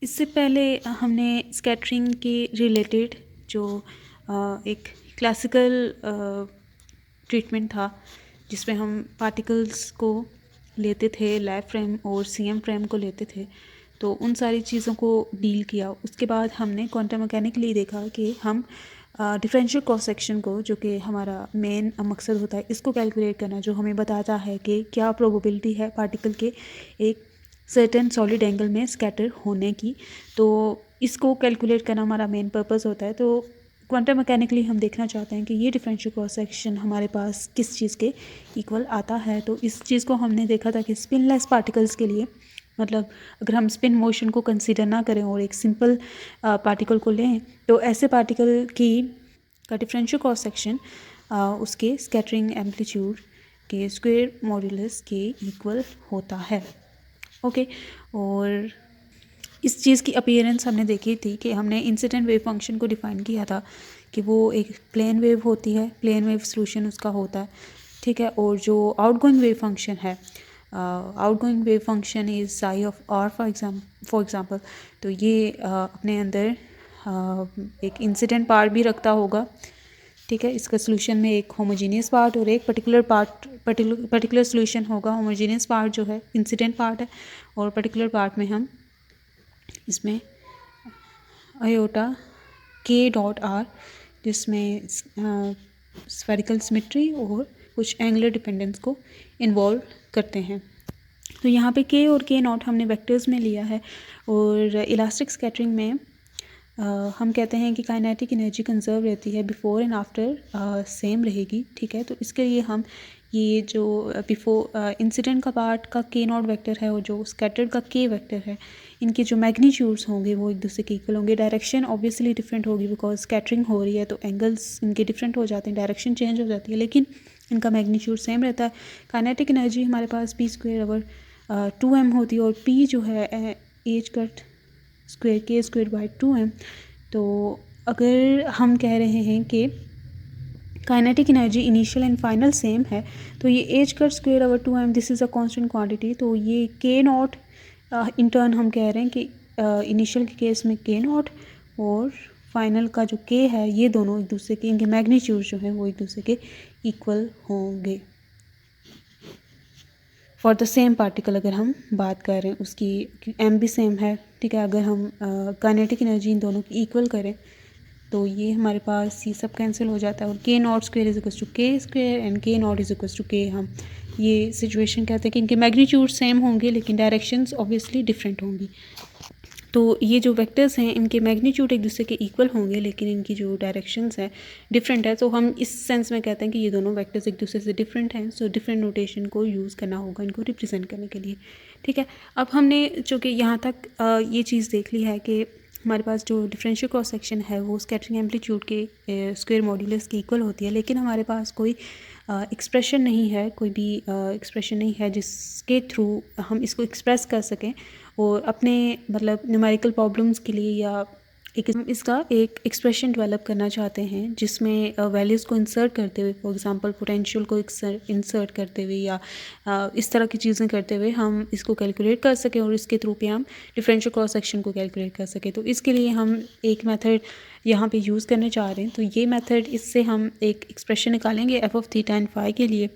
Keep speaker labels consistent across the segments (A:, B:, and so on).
A: इससे पहले हमने स्कैटरिंग के रिलेटेड जो एक क्लासिकल ट्रीटमेंट था जिसमें हम पार्टिकल्स को लेते थे, लैब फ्रेम और सीएम फ्रेम को लेते थे, तो उन सारी चीज़ों को डील किया। उसके बाद हमने क्वांटम मैकेनिकली देखा कि हम डिफरेंशियल क्रॉस सेक्शन को, जो कि हमारा मेन मकसद होता है, इसको कैलकुलेट करना, जो हमें बताता है कि क्या प्रोबेबिलिटी है पार्टिकल के एक सर्टेन सॉलिड एंगल में स्कैटर होने की। तो इसको कैलकुलेट करना हमारा मेन पर्पस होता है। तो क्वांटम मैकेनिकली हम देखना चाहते हैं कि ये डिफरेंशियल क्रॉस सेक्शन हमारे पास किस चीज़ के इक्वल आता है। तो इस चीज़ को हमने देखा था कि स्पिनलेस पार्टिकल्स के लिए, मतलब अगर हम स्पिन मोशन को कंसीडर ना करें और एक सिंपल पार्टिकल को लें, तो ऐसे पार्टिकल का डिफरेंशियल क्रॉस सेक्शन उसके स्कैटरिंग एम्पलीट्यूड के स्क्वायर मॉड्यूलस के इक्वल होता है। ओके और इस चीज़ की अपीयरेंस हमने देखी थी कि हमने इंसिडेंट वेव फंक्शन को डिफ़ाइन किया था कि वो एक प्लेन वेव होती है, प्लेन वेव सोल्यूशन उसका होता है, ठीक है। और जो आउटगोइंग वेव फंक्शन है, outgoing wave function is psi of R for example, तो ये अपने अंदर एक इंसिडेंट पार्ट भी रखता होगा, ठीक है। इसका सोल्यूशन में एक होमोजीनियस पार्ट और एक पर्टिकुलर सोल्यूशन होगा। होमोजीनियस पार्ट जो है इंसिडेंट पार्ट है और पर्टिकुलर पार्ट में हम इसमें आयोटा के डॉट आर, जिसमें स्फेरिकल सिमेट्री और कुछ एंगुलर डिपेंडेंस को इन्वॉल्व करते हैं। तो यहाँ पे के और के नॉट हमने वेक्टर्स में लिया है। और इलास्टिक स्कैटरिंग में हम कहते हैं कि काइनेटिक एनर्जी कंजर्व रहती है, बिफोर एंड आफ्टर सेम रहेगी, ठीक है। तो इसके लिए हम ये जो बिफोर इंसिडेंट का पार्ट का के नॉट वेक्टर है और जो स्कैटर्ड का के वेक्टर है, इनके जो मैग्नीट्यूड्स होंगे वो एक दूसरे के इक्वल होंगे। डायरेक्शन ऑब्वियसली डिफरेंट होगी बिकॉज स्कैटरिंग हो रही है, तो एंगल्स इनके डिफरेंट हो जाते हैं, डायरेक्शन चेंज हो जाती है, लेकिन इनका मैग्नीट्यूड सेम रहता है। काइनेटिक एनर्जी हमारे पास पी स्क्वायर ओवर 2m होती है और पी जो है एच कट स्क्वायर के स्क्वायर बाई 2m। तो अगर हम कह रहे हैं कि kinetic energy initial and final same है, तो ये H cut square over 2m this is a constant quantity. तो ये के नॉट इन टर्न हम कह रहे हैं कि इनिशियल के केस में के नॉट और फाइनल का जो के है, ये दोनों एक दूसरे के, इनके मैग्नीट्यूड जो है वो एक दूसरे के इक्वल होंगे फॉर द सेम पार्टिकल। अगर हम बात कर रहे हैं उसकी एम भी सेम है, ठीक है। अगर हम काइनेटिक एनर्जी इन दोनों की इक्वल करें तो ये हमारे पास ये सब कैंसिल हो जाता है और K not square is equal to K square and K not is equal to K. हम ये सिचुएशन कहते हैं कि इनके मैग्नीट्यूड सेम होंगे लेकिन डायरेक्शंस ऑब्वियसली डिफरेंट होंगी। तो ये जो वेक्टर्स हैं इनके मैग्नीट्यूड एक दूसरे के इक्वल होंगे लेकिन इनकी जो डायरेक्शंस है डिफरेंट है। तो हम इस सेंस में कहते हैं कि ये दोनों वेक्टर्स एक दूसरे से डिफरेंट हैं। सो डिफरेंट नोटेशन को यूज़ करना होगा इनको रिप्रेजेंट करने के लिए, ठीक है। अब हमने जो कि यहाँ तक ये चीज़ देख ली है कि हमारे पास जो डिफरेंशियल क्रॉस सेक्शन है वो स्कैटरिंग एम्पलीट्यूड के स्क्वायर मॉड्यूलस के इक्वल होती है, लेकिन हमारे पास कोई एक्सप्रेशन नहीं है, कोई भी एक्सप्रेशन नहीं है जिसके थ्रू हम इसको एक्सप्रेस कर सकें और अपने मतलब न्यूमेरिकल प्रॉब्लम्स के लिए, या हम इसका एक एक्सप्रेशन डेवलप करना चाहते हैं जिसमें वैल्यूज़ को इंसर्ट करते हुए, फॉर एग्जांपल पोटेंशियल को इंसर्ट करते हुए या इस तरह की चीज़ें करते हुए हम इसको कैलकुलेट कर सकें और इसके थ्रू पे हम डिफरेंशियल क्रॉस सेक्शन को कैलकुलेट कर सकें। तो इसके लिए हम एक मेथड यहाँ पे यूज़ करने चाह रहे हैं। तो ये मेथड, इससे हम एक एक्सप्रेशन निकालेंगे F of theta and phi के लिए।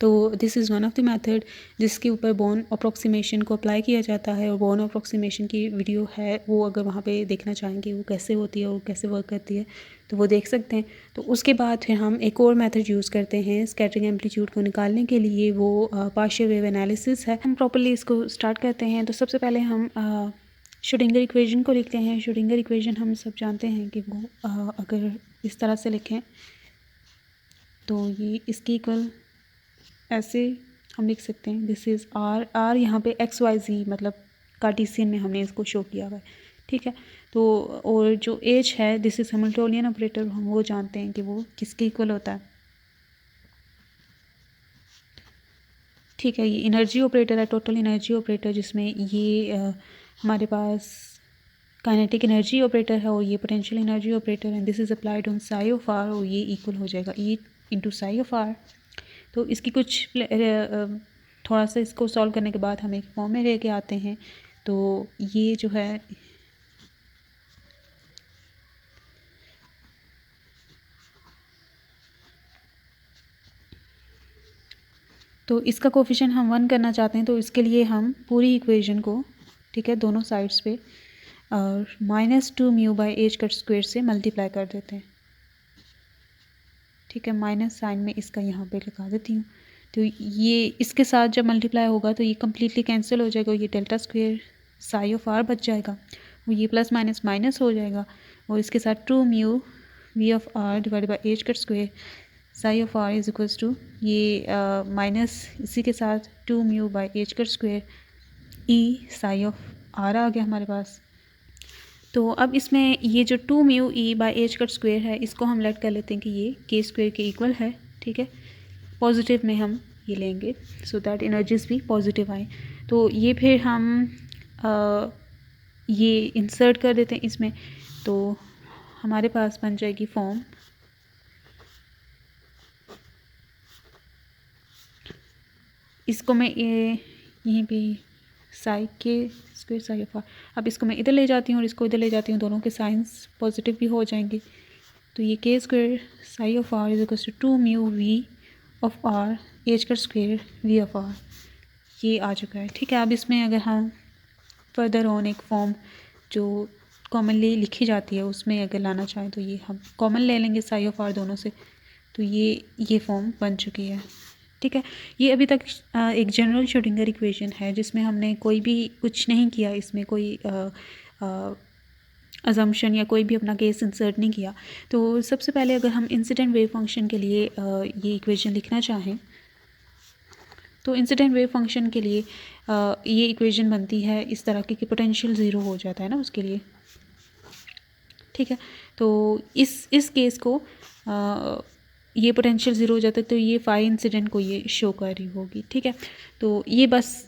A: तो this is one of the method जिसके ऊपर बोर्न अप्रॉक्सीमेशन को अप्लाई किया जाता है और बोर्न अप्रॉक्सीमेशन की वीडियो है, वो अगर वहाँ पे देखना चाहेंगे वो कैसे होती है और कैसे वर्क करती है तो वो देख सकते हैं। तो उसके बाद फिर हम एक और मेथड यूज़ करते हैं स्कैटरिंग एम्पलीट्यूड को निकालने के लिए, वो पार्शियल वेव एनालिसिस है। हम प्रॉपर्ली इसको स्टार्ट करते हैं। तो सबसे पहले हम श्रोडिंगर इक्वेशन को लिखते हैं। श्रोडिंगर इक्वेशन हम सब जानते हैं कि वो अगर इस तरह से लिखें तो ये इसकी इक्वल ऐसे हम लिख सकते हैं, दिस इज़ आर यहाँ पे एक्स वाई जी मतलब कार्टेशियन में हमने इसको शो किया हुआ है, ठीक है। तो और जो एच है दिस इज़ हैमिल्टोनियन ऑपरेटर, हम वो जानते हैं कि वो किसके इक्वल होता है, ठीक है। ये एनर्जी ऑपरेटर है, टोटल एनर्जी ऑपरेटर, जिसमें ये हमारे पास काइनेटिक एनर्जी ऑपरेटर है और ये पोटेंशियल एनर्जी ऑपरेटर है। This is applied on psi of R और ये इक्वल हो जाएगा E into psi of R. तो इसकी कुछ थोड़ा सा इसको सॉल्व करने के बाद हम एक फॉर्म में लेके आते हैं। तो ये जो है तो इसका कोफिशिएंट हम 1 करना चाहते हैं, तो इसके लिए हम पूरी इक्वेशन को, ठीक है, दोनों साइड्स पे और -2 mu by H cut square से मल्टीप्लाई कर देते हैं, ठीक है। माइनस साइन में इसका यहाँ पे लगा देती हूँ। तो ये इसके साथ जब मल्टीप्लाई होगा तो ये कम्प्लीटली कैंसिल हो जाएगा, ये delta square psi of R बच जाएगा, वो ये प्लस माइनस माइनस हो जाएगा और इसके साथ 2 mu V of R divide by H cut square psi of R is equals to ये माइनस इसी के साथ 2 mu by H cut square E psi of R आ गया हमारे पास। तो अब इसमें ये जो 2 mu E by H cut square है इसको हम लेट कर लेते हैं कि ये के स्क्वायर के इक्वल है, ठीक है। पॉजिटिव में हम ये लेंगे सो दैट एनर्जीज भी पॉजिटिव आए। तो ये फिर हम ये इंसर्ट कर देते हैं इसमें, तो हमारे पास बन जाएगी फॉर्म इसको मैं यहीं पे साई के स्क्वायर साई ऑफ आर, अब इसको मैं इधर ले जाती हूँ और इसको इधर ले जाती हूँ, दोनों के साइंस पॉजिटिव भी हो जाएंगे। तो ये K square psi of R is equal to 2 mu V of R H का स्क्वायर वी ऑफ आर, ये आ चुका है, ठीक है। अब इसमें अगर हम फर्दर ऑन एक फॉर्म जो कॉमनली लिखी जाती है उसमें अगर लाना चाहें तो ये हम कॉमन ले लेंगे साई ऑफ आर दोनों से, तो ये फॉर्म बन चुकी है, ठीक है। ये अभी तक एक जनरल श्रोडिंगर इक्वेशन है जिसमें हमने कोई भी कुछ नहीं किया, इसमें कोई अजम्पशन या कोई भी अपना केस इंसर्ट नहीं किया। तो सबसे पहले अगर हम इंसिडेंट वेव फंक्शन के लिए ये इक्वेशन लिखना चाहें तो इंसिडेंट वेव फंक्शन के लिए ये इक्वेशन बनती है इस तरह की कि पोटेंशियल ज़ीरो हो जाता है ना उसके लिए, ठीक है। तो इस केस को ये पोटेंशियल ज़ीरो हो जाता है, तो ये फाई इंसिडेंट को ये शो कर रही होगी, ठीक है। तो ये बस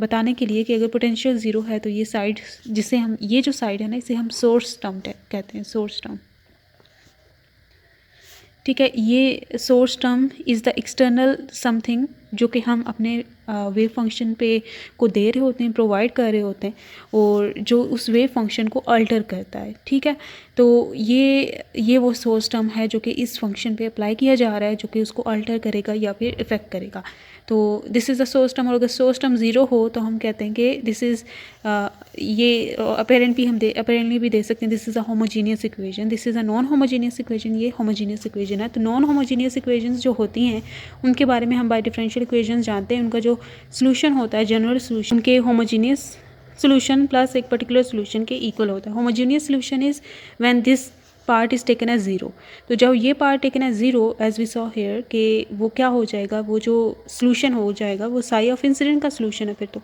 A: बताने के लिए कि अगर पोटेंशियल ज़ीरो है तो ये साइड जिसे हम ये जो साइड है ना इसे हम सोर्स टर्म कहते हैं, सोर्स टर्म, ठीक है। ये source term is the external something जो कि हम अपने वेव फंक्शन पे को दे रहे होते हैं, प्रोवाइड कर रहे होते हैं और जो उस वेव फंक्शन को अल्टर करता है, ठीक है। तो ये वो सोर्स टर्म है जो कि इस फंक्शन पे अप्लाई किया जा रहा है, जो कि उसको अल्टर करेगा या फिर इफ़ेक्ट करेगा। तो this is the source term, और अगर सोर्स टर्म ज़ीरो हो तो हम कहते हैं कि दिस इज़ ये अपेरेंटली भी दे सकते हैं this is a homogeneous equation, this is a non homogeneous equation, ये होमोजीनियस इक्वेशन है। तो नॉन होमोजीनियस इक्वेशंस जो होती हैं उनके बारे में हम बाय डिफरेंशियल इक्वेशंस जानते हैं, उनका जो सोल्यूशन होता है जनरल सोल्यूशन के होमोजीनियस सोल्यूशन प्लस एक पर्टिकुलर सोल्यूशन के इक्वल होता है। Homogeneous solution is when this part is taken as zero. तो जब ये part taken as zero as we saw here कि वो क्या हो जाएगा, वो जो सोल्यूशन हो जाएगा वो साई ऑफ इंसिडेंट का सोल्यूशन है फिर तो,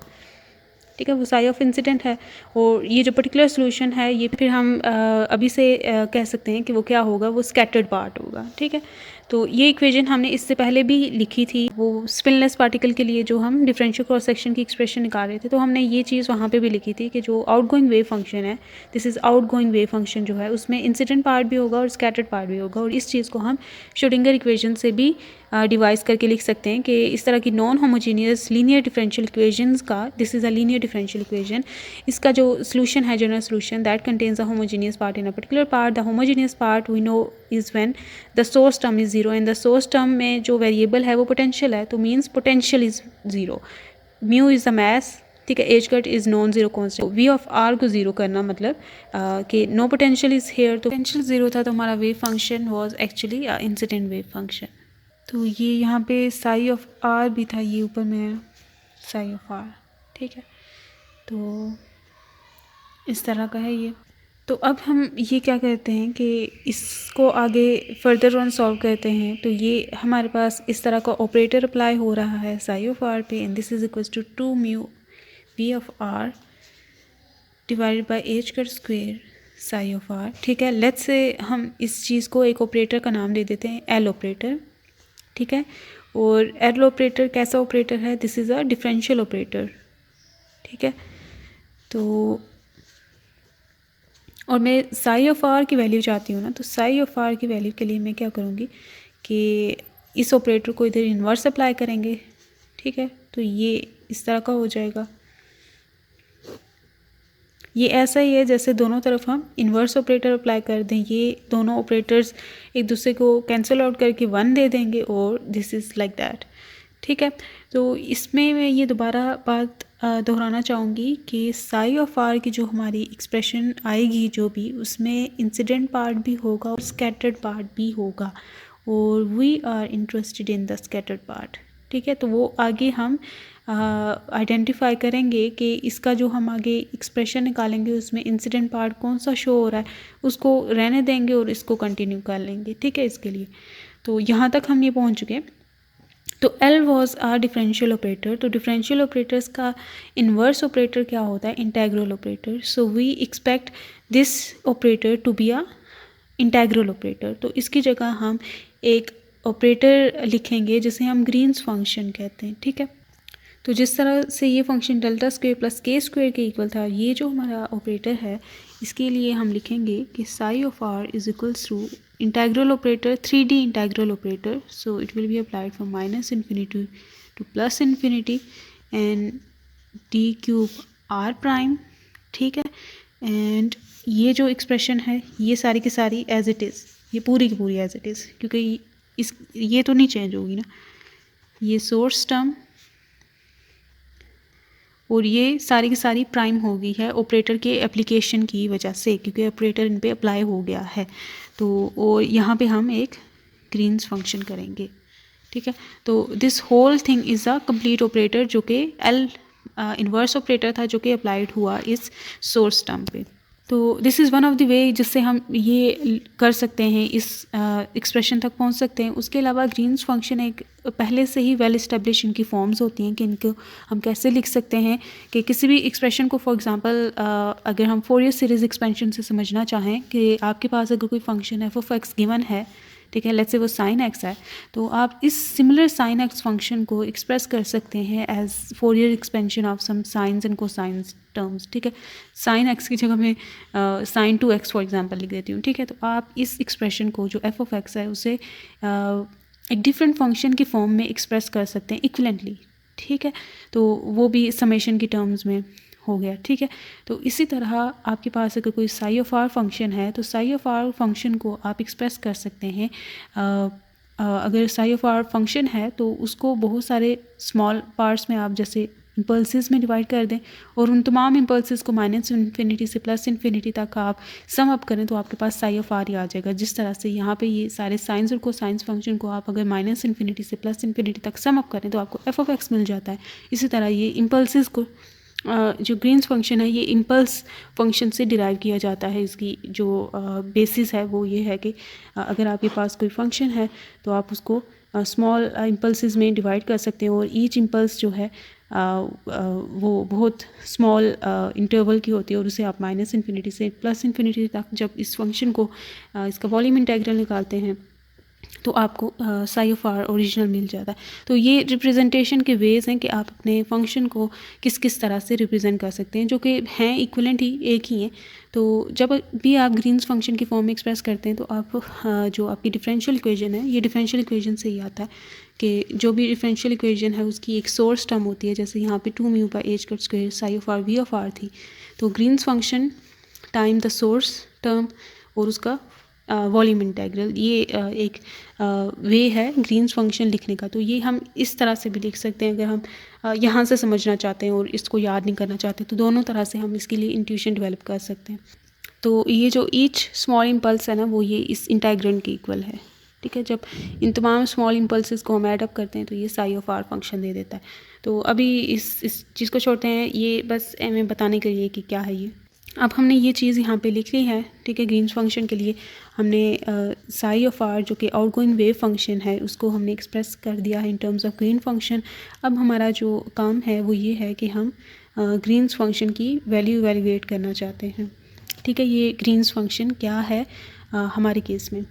A: ठीक है, वो साई ऑफ इंसिडेंट है। और ये जो पर्टिकुलर सोल्यूशन है ये फिर हम अभी से कह सकते हैं कि वो क्या होगा, वो स्कैटर्ड पार्ट होगा, ठीक है। तो ये इक्वेशन हमने इससे पहले भी लिखी थी, वो स्पिनलेस पार्टिकल के लिए जो हम डिफरेंशियल क्रॉस सेक्शन की एक्सप्रेशन निकाल रहे थे, तो हमने ये चीज़ वहाँ पे भी लिखी थी कि जो आउटगोइंग वेव फंक्शन है, this is outgoing wave function जो है उसमें इंसिडेंट पार्ट भी होगा और स्कैटर्ड पार्ट भी होगा, और इस चीज़ को हम श्रोडिंगर इक्वेशन से भी डिवाइस करके लिख सकते हैं कि इस तरह की non homogeneous linear differential equations का, this is a linear differential equation, इसका जो सोल्यूशन है general solution that contains a homogeneous part in a particular part, the homogeneous part we know is when the source term is zero, and the source term में जो variable है वो potential है, तो means potential is zero, mu is the mass, ठीक है, H cut is non zero constant, we of are को zero करना मतलब कि नो पोटेंशियल इज़ हेयर, तो पोटेंशियल ज़ीरो था तो हमारा wave function was actually incident wave function. तो ये यहाँ पे साई ऑफ आर भी था, ये ऊपर में साई ऑफ आर, ठीक है। तो इस तरह का है ये। तो अब हम ये क्या करते हैं कि इसको आगे फर्दर ऑन सॉल्व करते हैं। तो ये हमारे पास इस तरह का ऑपरेटर अप्लाई हो रहा है साई ऑफ आर पे, and this is equal to 2 mu V of R divided by H का स्क्वायर साई ऑफ आर, ठीक है। लेट्स से हम इस चीज़ को एक ऑपरेटर का नाम दे देते हैं एल ऑपरेटर, ठीक है। और एल ऑपरेटर कैसा ऑपरेटर है, this is a differential operator, ठीक है। तो और मैं साई ऑफ आर की वैल्यू चाहती हूँ ना, तो साई ऑफ आर की वैल्यू के लिए मैं क्या करूँगी कि इस ऑपरेटर को इधर इन्वर्स अप्लाई करेंगे, ठीक है। तो ये इस तरह का हो जाएगा, ये ऐसा ही है जैसे दोनों तरफ हम इन्वर्स ऑपरेटर अप्लाई कर दें, ये दोनों ऑपरेटर्स एक दूसरे को कैंसिल आउट करके 1 दे देंगे और दिस इज़ लाइक दैट, ठीक है। तो इसमें मैं ये दोबारा बात दोहराना चाहूँगी कि साई ऑफ आर की जो हमारी एक्सप्रेशन आएगी जो भी, उसमें इंसिडेंट पार्ट भी होगा और स्कैटर्ड पार्ट भी होगा, और we are interested in the scattered part. ठीक है, तो वो आगे हम आइडेंटिफाई करेंगे कि इसका जो हम आगे एक्सप्रेशन निकालेंगे उसमें इंसिडेंट पार्ट कौन सा शो हो रहा है, उसको रहने देंगे और इसको कंटिन्यू कर लेंगे। ठीक है, इसके लिए तो यहाँ तक हम ये पहुँच चुके हैं। तो L was our differential operator. तो डिफरेंशियल ऑपरेटर्स का इन्वर्स ऑपरेटर क्या होता है? Integral operator. So we expect this operator to be a integral operator. तो इसकी जगह हम एक ऑपरेटर लिखेंगे जिसे हम ग्रीन्स फंक्शन कहते हैं। ठीक है, तो जिस तरह से ये फंक्शन डेल्टा स्क्वेयर प्लस के स्क्वेयर के इक्वल था, ये जो हमारा ऑपरेटर है इसके लिए हम लिखेंगे कि psi of R is equals to integral operator 3D integral operator. So it will be applied from minus infinity to plus infinity and D cube R prime. ठीक है, एंड ये जो एक्सप्रेशन है ये सारी की सारी एज इट इज़, ये पूरी की पूरी एज इट इज़, क्योंकि ये तो नहीं चेंज होगी ना, ये सोर्स टर्म और ये सारी की सारी प्राइम हो गई है ऑपरेटर के एप्लीकेशन की वजह से, क्योंकि ऑपरेटर इन पे अप्लाई हो गया है। तो और यहाँ पे हम एक ग्रीन्स फंक्शन करेंगे। ठीक है, तो this whole thing is a complete operator जो कि एल इन्वर्स ऑपरेटर था जो कि अप्लाइड हुआ इस सोर्स टर्म पे। तो this is one of the way जिससे हम ये कर सकते हैं, इस एक्सप्रेशन तक पहुंच सकते हैं। उसके अलावा ग्रीन्स फंक्शन एक पहले से ही वेल इस्टेब्लिश इनकी फॉर्म्स होती हैं कि इनको हम कैसे लिख सकते हैं कि किसी भी एक्सप्रेशन को, फॉर एग्जांपल अगर हम फोरियर सीरीज़ एक्सपेंशन से समझना चाहें कि आपके पास अगर कोई फंक्शन है f(x) गिवन है, ठीक है, लेट्स से वो साइन एक्स है, तो आप इस सिमिलर साइन एक्स फंक्शन को एक्सप्रेस कर सकते हैं as Fourier expansion of some sines and cosines terms. ठीक है, साइन एक्स की जगह मैं साइन 2x फॉर एग्जांपल लिख देती हूँ। ठीक है, तो आप इस एक्सप्रेशन को जो f(x) है उसे एक डिफरेंट फंक्शन की फॉर्म में एक्सप्रेस कर सकते हैं इक्विवेलेंटली। ठीक है, तो वो भी समेशन की टर्म्स में हो गया। ठीक है, तो इसी तरह आपके पास अगर कोई साई ऑफ आर फंक्शन है तो साई ऑफ आर फंक्शन को आप एक्सप्रेस कर सकते हैं। अगर साई ऑफ आर फंक्शन है तो उसको बहुत सारे स्मॉल पार्ट्स में आप जैसे इम्पल्सिस में डिवाइड कर दें और उन तमाम इम्पल्सिस को माइनस इन्फिनिटी से प्लस इन्फिनिटी तक आप सम अप करें तो आपके पास साई ऑफ आर ही आ जाएगा। जिस तरह से यहाँ पे ये सारे साइंस और कोसाइंस फंक्शन को आप अगर माइनस इन्फिनिटी से प्लस इन्फिनिटी तक सम अप करें तो आपको f(x) मिल जाता है। इसी तरह ये इम्पल्सिस को जो ग्रीन्स फंक्शन है ये इम्पल्स फंक्शन से डिराइव किया जाता है। इसकी जो बेसिस है वो ये है कि अगर आपके पास कोई फंक्शन है तो आप उसको स्मॉल इम्पल्सिस में डिवाइड कर सकते हैं और ईच इम्पल्स जो है वो बहुत स्मॉल इंटरवल की होती है और उसे आप माइनस इन्फिनिटी से प्लस इन्फिनिटी तक जब इस फंक्शन को इसका वॉल्यूम इंटीग्रल निकालते हैं तो आपको साई ऑफ आर ओरिजिनल मिल जाता है। तो ये रिप्रेजेंटेशन के वेज हैं कि आप अपने फंक्शन को किस किस तरह से रिप्रेजेंट कर सकते हैं, जो कि हैं इक्विवेलेंट ही, एक ही हैं। तो जब भी आप ग्रीन्स फंक्शन की फॉर्म में एक्सप्रेस करते हैं तो आप जो आपकी डिफरेंशियल इक्वेशन है, ये डिफरेंशियल इक्वेशन से ही आता है कि जो भी डिफरेंशियल इक्वेशन है उसकी एक सोर्स टर्म होती है। जैसे यहाँ पे 2μ/h² psi of R v of R थी, तो Green's function time the source term और उसका वॉल्यूम इंटीग्रल, ये एक वे है ग्रीन्स फंक्शन लिखने का। तो ये हम इस तरह से भी लिख सकते हैं अगर हम यहाँ से समझना चाहते हैं और इसको याद नहीं करना चाहते, तो दोनों तरह से हम इसके लिए इंट्यूशन डेवलप कर सकते हैं। तो ये जो ईच स्मॉल इम्पल्स है ना वो ये इस इंटीग्रेंड के इक्वल है। ठीक है, जब इन तमाम स्मॉल इम्पल्सेस को हम ऐड अप करते हैं तो ये साई ऑफ आर फंक्शन दे देता है। तो अभी इस चीज़ को छोड़ते हैं, ये बस हमें बताने के लिए कि क्या है ये। अब हमने ये चीज़ यहाँ पे लिख ली है। ठीक है, ग्रीन्स फंक्शन के लिए हमने साई ऑफ आर जो कि आउटगोइंग वेव फंक्शन है उसको हमने एक्सप्रेस कर दिया है in terms of green function. अब हमारा जो काम है वो ये है कि हम ग्रीन्स फंक्शन की वैल्यू इवैल्यूएट करना चाहते हैं। ठीक है, ये ग्रीन्स फंक्शन क्या है हमारे केस में।